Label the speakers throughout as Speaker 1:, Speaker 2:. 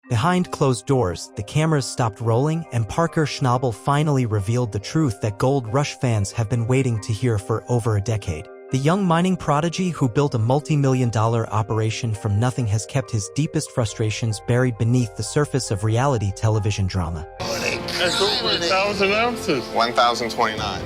Speaker 1: Behind closed doors, the cameras stopped rolling and Parker Schnabel finally revealed the truth that Gold Rush fans have been waiting to hear for over a decade. The young mining prodigy who built a multi-million-dollar operation from nothing has kept his deepest frustrations buried beneath the surface of reality television drama.
Speaker 2: That's over 1,000 ounces.
Speaker 3: 1,029.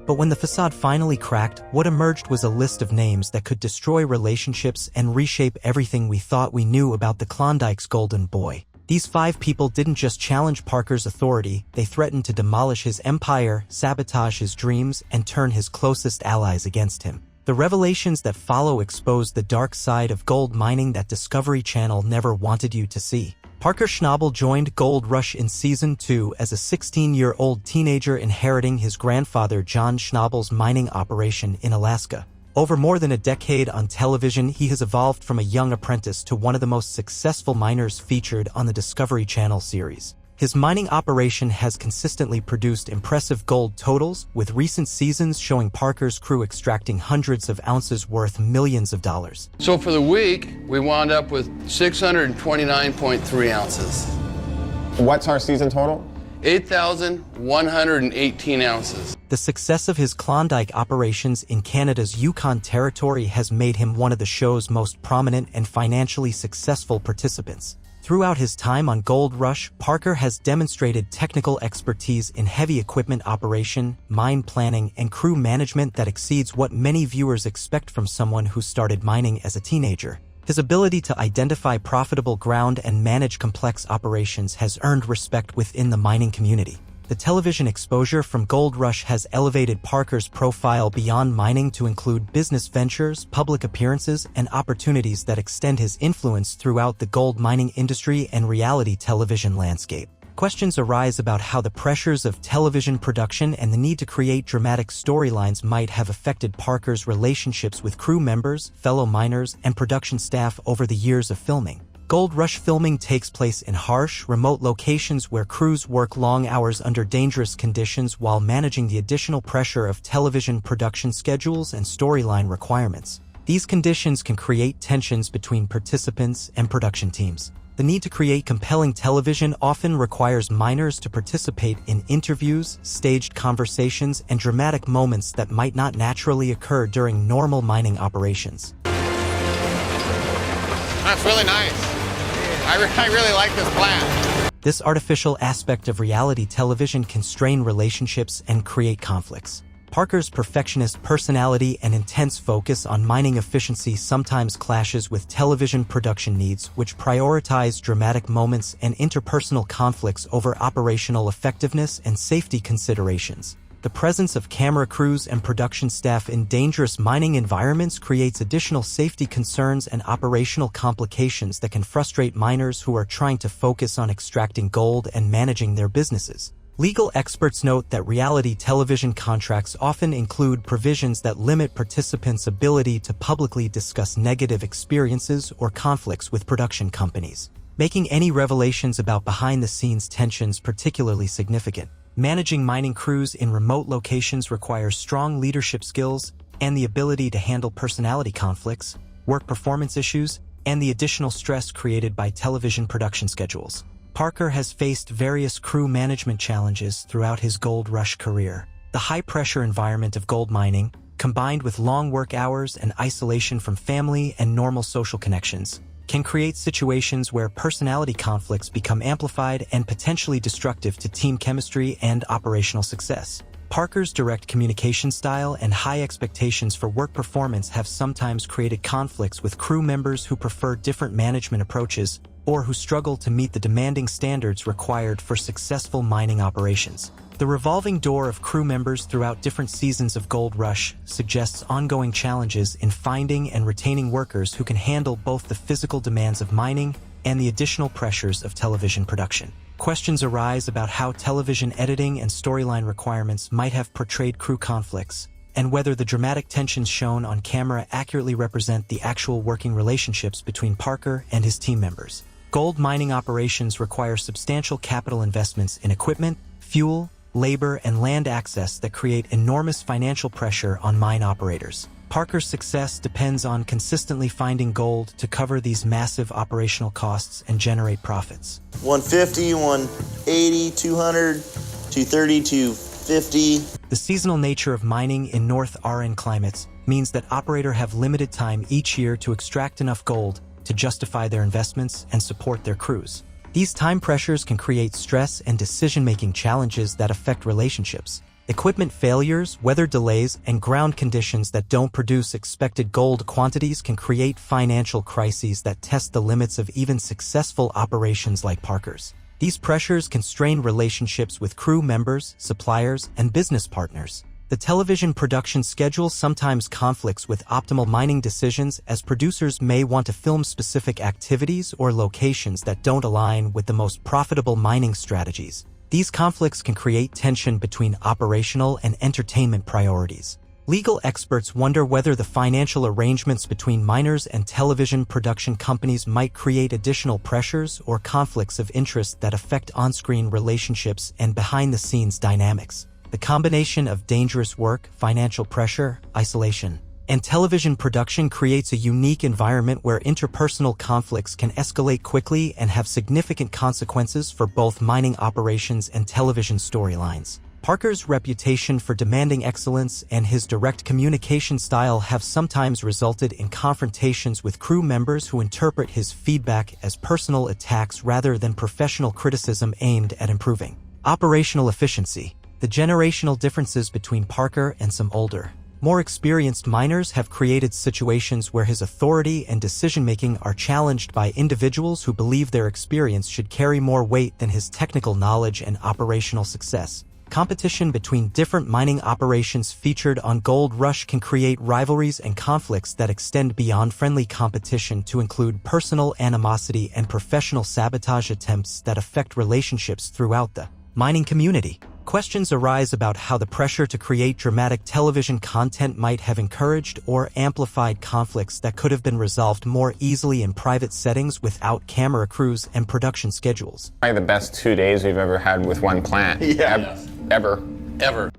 Speaker 1: But when the facade finally cracked, what emerged was a list of names that could destroy relationships and reshape everything we thought we knew about the Klondike's golden boy. These 5 people didn't just challenge Parker's authority, they threatened to demolish his empire, sabotage his dreams, and turn his closest allies against him. The revelations that follow expose the dark side of gold mining that Discovery Channel never wanted you to see. Parker Schnabel joined Gold Rush in Season 2 as a 16-year-old teenager inheriting his grandfather John Schnabel's mining operation in Alaska. Over more than a decade on television, he has evolved from a young apprentice to one of the most successful miners featured on the Discovery Channel series. His mining operation has consistently produced impressive gold totals, with recent seasons showing Parker's crew extracting hundreds of ounces worth millions of dollars.
Speaker 4: So for the week, we wound up with 629.3 ounces.
Speaker 3: What's our season total?
Speaker 4: 8,118 ounces.
Speaker 1: The success of his Klondike operations in Canada's Yukon Territory has made him one of the show's most prominent and financially successful participants. Throughout his time on Gold Rush, Parker has demonstrated technical expertise in heavy equipment operation, mine planning, and crew management that exceeds what many viewers expect from someone who started mining as a teenager. His ability to identify profitable ground and manage complex operations has earned respect within the mining community. The television exposure from Gold Rush has elevated Parker's profile beyond mining to include business ventures, public appearances, and opportunities that extend his influence throughout the gold mining industry and reality television landscape. Questions arise about how the pressures of television production and the need to create dramatic storylines might have affected Parker's relationships with crew members, fellow miners, and production staff over the years of filming. Gold Rush filming takes place in harsh, remote locations where crews work long hours under dangerous conditions while managing the additional pressure of television production schedules and storyline requirements. These conditions can create tensions between participants and production teams. The need to create compelling television often requires miners to participate in interviews, staged conversations, and dramatic moments that might not naturally occur during normal mining operations.
Speaker 3: That's really nice. I really like this plan.
Speaker 1: This artificial aspect of reality television can strain relationships and create conflicts. Parker's perfectionist personality and intense focus on mining efficiency sometimes clashes with television production needs, which prioritize dramatic moments and interpersonal conflicts over operational effectiveness and safety considerations. The presence of camera crews and production staff in dangerous mining environments creates additional safety concerns and operational complications that can frustrate miners who are trying to focus on extracting gold and managing their businesses. Legal experts note that reality television contracts often include provisions that limit participants' ability to publicly discuss negative experiences or conflicts with production companies, making any revelations about behind-the-scenes tensions particularly significant. Managing mining crews in remote locations requires strong leadership skills and the ability to handle personality conflicts, work performance issues, and the additional stress created by television production schedules. Parker has faced various crew management challenges throughout his Gold Rush career. The high-pressure environment of gold mining, combined with long work hours and isolation from family and normal social connections, can create situations where personality conflicts become amplified and potentially destructive to team chemistry and operational success. Parker's direct communication style and high expectations for work performance have sometimes created conflicts with crew members who prefer different management approaches or who struggle to meet the demanding standards required for successful mining operations. The revolving door of crew members throughout different seasons of Gold Rush suggests ongoing challenges in finding and retaining workers who can handle both the physical demands of mining and the additional pressures of television production. Questions arise about how television editing and storyline requirements might have portrayed crew conflicts, and whether the dramatic tensions shown on camera accurately represent the actual working relationships between Parker and his team members. Gold mining operations require substantial capital investments in equipment, fuel, labor, and land access that create enormous financial pressure on mine operators. Parker's success depends on consistently finding gold to cover these massive operational costs and generate profits.
Speaker 5: 150, 180, 200, 230, 250.
Speaker 1: The seasonal nature of mining in North RN climates means that operators have limited time each year to extract enough gold to justify their investments and support their crews. These time pressures can create stress and decision-making challenges that affect relationships. Equipment failures, weather delays, and ground conditions that don't produce expected gold quantities can create financial crises that test the limits of even successful operations like Parker's. These pressures can strain relationships with crew members, suppliers, and business partners. The television production schedule sometimes conflicts with optimal mining decisions, as producers may want to film specific activities or locations that don't align with the most profitable mining strategies. These conflicts can create tension between operational and entertainment priorities. Legal experts wonder whether the financial arrangements between miners and television production companies might create additional pressures or conflicts of interest that affect on-screen relationships and behind-the-scenes dynamics. The combination of dangerous work, financial pressure, isolation, and television production creates a unique environment where interpersonal conflicts can escalate quickly and have significant consequences for both mining operations and television storylines. Parker's reputation for demanding excellence and his direct communication style have sometimes resulted in confrontations with crew members who interpret his feedback as personal attacks rather than professional criticism aimed at improving operational efficiency. The generational differences between Parker and some older, more experienced miners have created situations where his authority and decision-making are challenged by individuals who believe their experience should carry more weight than his technical knowledge and operational success. Competition between different mining operations featured on Gold Rush can create rivalries and conflicts that extend beyond friendly competition to include personal animosity and professional sabotage attempts that affect relationships throughout the mining community. Questions arise about how the pressure to create dramatic television content might have encouraged or amplified conflicts that could have been resolved more easily in private settings without camera crews and production schedules.
Speaker 3: Probably the best 2 days we've ever had with one plant.
Speaker 5: Yeah.
Speaker 3: Ever.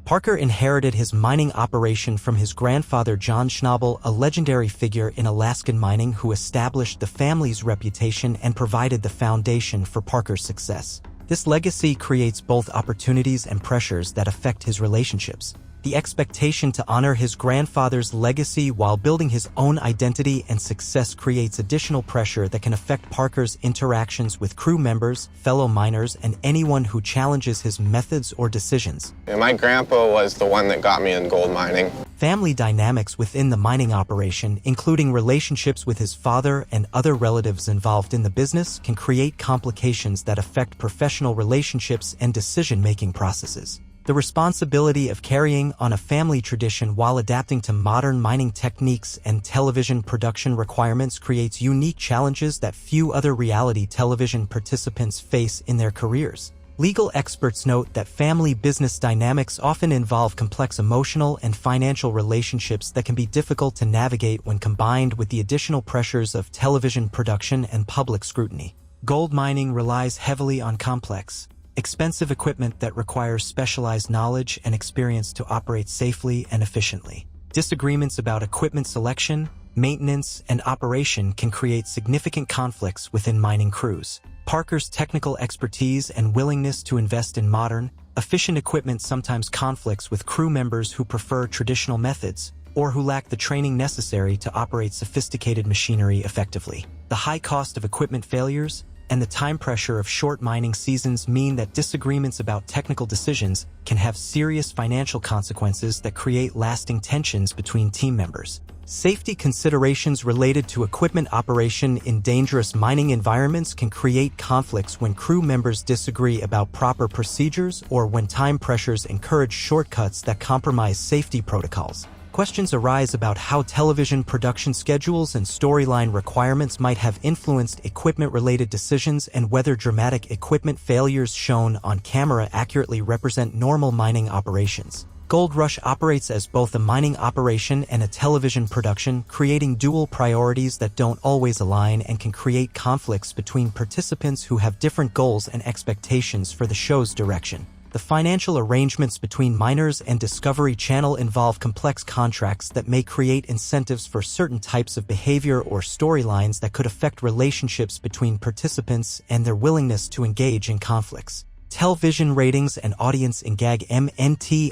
Speaker 1: Parker inherited his mining operation from his grandfather John Schnabel, a legendary figure in Alaskan mining who established the family's reputation and provided the foundation for Parker's success. This legacy creates both opportunities and pressures that affect his relationships. The expectation to honor his grandfather's legacy while building his own identity and success creates additional pressure that can affect Parker's interactions with crew members, fellow miners, and anyone who challenges his methods or decisions.
Speaker 3: And my grandpa was the one that got me in gold mining.
Speaker 1: Family dynamics within the mining operation, including relationships with his father and other relatives involved in the business, can create complications that affect professional relationships and decision-making processes. The responsibility of carrying on a family tradition while adapting to modern mining techniques and television production requirements creates unique challenges that few other reality television participants face in their careers. Legal experts note that family business dynamics often involve complex emotional and financial relationships that can be difficult to navigate when combined with the additional pressures of television production and public scrutiny. Gold mining relies heavily on complex, expensive equipment that requires specialized knowledge and experience to operate safely and efficiently. Disagreements about equipment selection, maintenance, and operation can create significant conflicts within mining crews. Parker's technical expertise and willingness to invest in modern, efficient equipment sometimes conflicts with crew members who prefer traditional methods or who lack the training necessary to operate sophisticated machinery effectively. The high cost of equipment failures and the time pressure of short mining seasons mean that disagreements about technical decisions can have serious financial consequences that create lasting tensions between team members. Safety considerations related to equipment operation in dangerous mining environments can create conflicts when crew members disagree about proper procedures or when time pressures encourage shortcuts that compromise safety protocols. Questions arise about how television production schedules and storyline requirements might have influenced equipment-related decisions and whether dramatic equipment failures shown on camera accurately represent normal mining operations. Gold Rush operates as both a mining operation and a television production, creating dual priorities that don't always align and can create conflicts between participants who have different goals and expectations for the show's direction. The financial arrangements between miners and Discovery Channel involve complex contracts that may create incentives for certain types of behavior or storylines that could affect relationships between participants and their willingness to engage in conflicts. Television ratings and audience engagement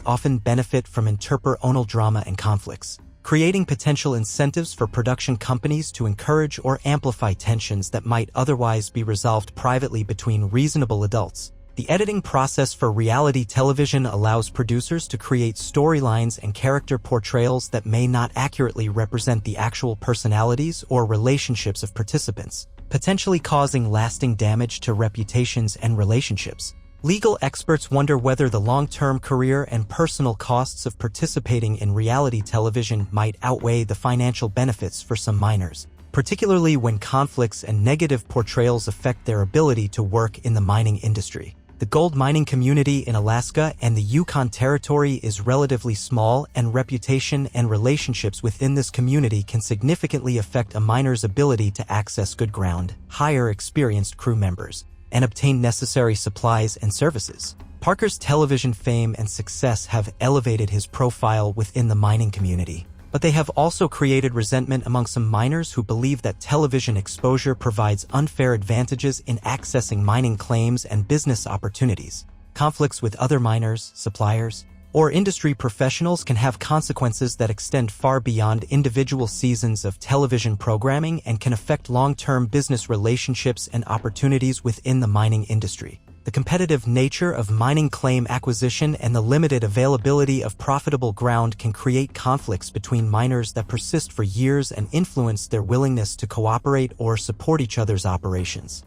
Speaker 1: often benefit from interpersonal drama and conflicts, creating potential incentives for production companies to encourage or amplify tensions that might otherwise be resolved privately between reasonable adults. The editing process for reality television allows producers to create storylines and character portrayals that may not accurately represent the actual personalities or relationships of participants, potentially causing lasting damage to reputations and relationships. Legal experts wonder whether the long-term career and personal costs of participating in reality television might outweigh the financial benefits for some miners, particularly when conflicts and negative portrayals affect their ability to work in the mining industry. The gold mining community in Alaska and the Yukon Territory is relatively small, and reputation and relationships within this community can significantly affect a miner's ability to access good ground, hire experienced crew members, and obtain necessary supplies and services. Parker's television fame and success have elevated his profile within the mining community, but they have also created resentment among some miners who believe that television exposure provides unfair advantages in accessing mining claims and business opportunities. Conflicts with other miners, suppliers, or industry professionals can have consequences that extend far beyond individual seasons of television programming and can affect long-term business relationships and opportunities within the mining industry. The competitive nature of mining claim acquisition and the limited availability of profitable ground can create conflicts between miners that persist for years and influence their willingness to cooperate or support each other's operations.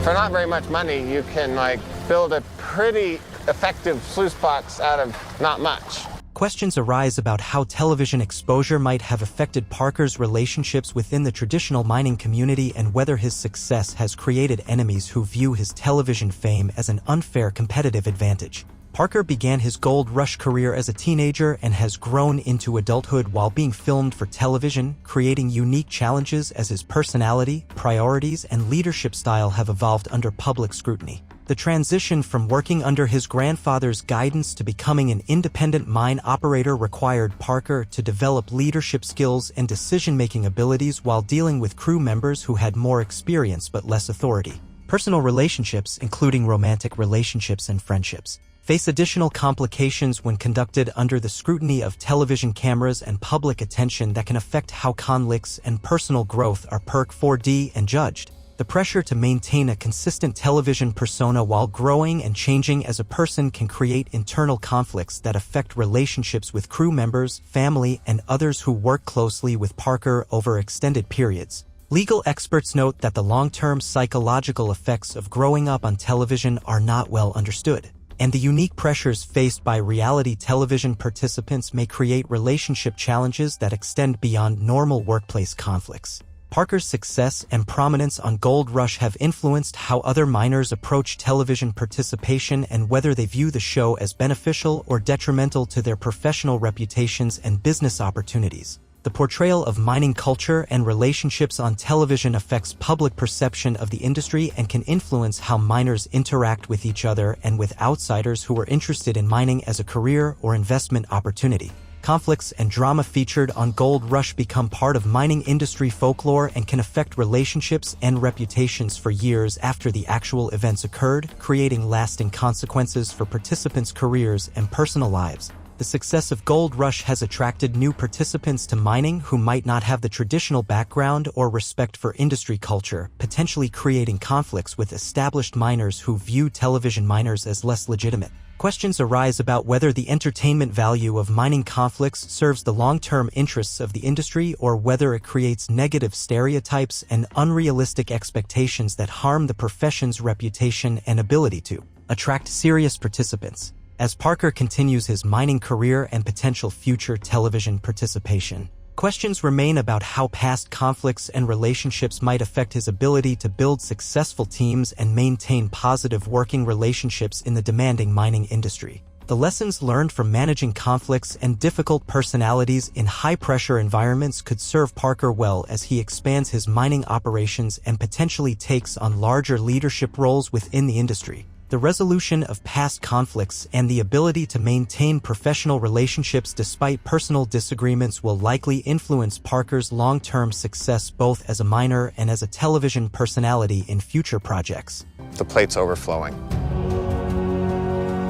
Speaker 3: For not very much money, you can build a pretty effective sluice box out of not much.
Speaker 1: Questions arise about how television exposure might have affected Parker's relationships within the traditional mining community and whether his success has created enemies who view his television fame as an unfair competitive advantage. Parker began his gold rush career as a teenager and has grown into adulthood while being filmed for television, creating unique challenges as his personality, priorities, and leadership style have evolved under public scrutiny. The transition from working under his grandfather's guidance to becoming an independent mine operator required Parker to develop leadership skills and decision-making abilities while dealing with crew members who had more experience but less authority. Personal relationships, including romantic relationships and friendships, face additional complications when conducted under the scrutiny of television cameras and public attention that can affect how conflicts and personal growth are perked 4D and judged. The pressure to maintain a consistent television persona while growing and changing as a person can create internal conflicts that affect relationships with crew members, family, and others who work closely with Parker over extended periods. Legal experts note that the long-term psychological effects of growing up on television are not well understood, and the unique pressures faced by reality television participants may create relationship challenges that extend beyond normal workplace conflicts. Parker's success and prominence on Gold Rush have influenced how other miners approach television participation and whether they view the show as beneficial or detrimental to their professional reputations and business opportunities. The portrayal of mining culture and relationships on television affects public perception of the industry and can influence how miners interact with each other and with outsiders who are interested in mining as a career or investment opportunity. Conflicts and drama featured on Gold Rush become part of mining industry folklore and can affect relationships and reputations for years after the actual events occurred, creating lasting consequences for participants' careers and personal lives. The success of Gold Rush has attracted new participants to mining who might not have the traditional background or respect for industry culture, potentially creating conflicts with established miners who view television miners as less legitimate. Questions arise about whether the entertainment value of mining conflicts serves the long-term interests of the industry or whether it creates negative stereotypes and unrealistic expectations that harm the profession's reputation and ability to attract serious participants. As Parker continues his mining career and potential future television participation, questions remain about how past conflicts and relationships might affect his ability to build successful teams and maintain positive working relationships in the demanding mining industry. The lessons learned from managing conflicts and difficult personalities in high-pressure environments could serve Parker well as he expands his mining operations and potentially takes on larger leadership roles within the industry. The resolution of past conflicts and the ability to maintain professional relationships despite personal disagreements will likely influence Parker's long-term success both as a miner and as a television personality in future projects.
Speaker 3: The plate's overflowing.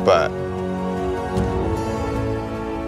Speaker 3: But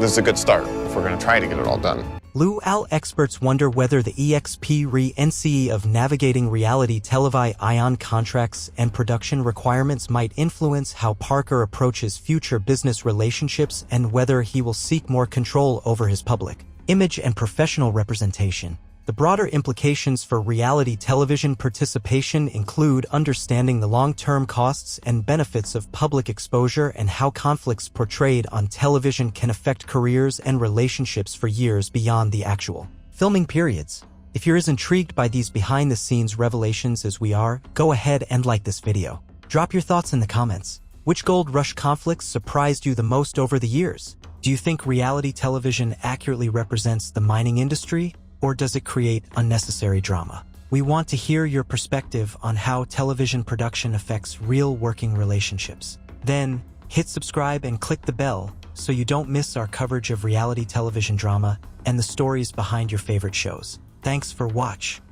Speaker 3: this is a good start if we're going to try to get it all done.
Speaker 1: Luau experts wonder whether the EXP NCE of navigating reality television ion contracts and production requirements might influence how Parker approaches future business relationships and whether he will seek more control over his public image and professional representation. The broader implications for reality television participation include understanding the long-term costs and benefits of public exposure and how conflicts portrayed on television can affect careers and relationships for years beyond the actual filming periods. If you're as intrigued by these behind-the-scenes revelations as we are, go ahead and like this video. Drop your thoughts in the comments. Which gold rush conflicts surprised you the most over the years? Do you think reality television accurately represents the mining industry? Or does it create unnecessary drama? We want to hear your perspective on how television production affects real working relationships. Then, hit subscribe and click the bell so you don't miss our coverage of reality television drama and the stories behind your favorite shows. Thanks for watching.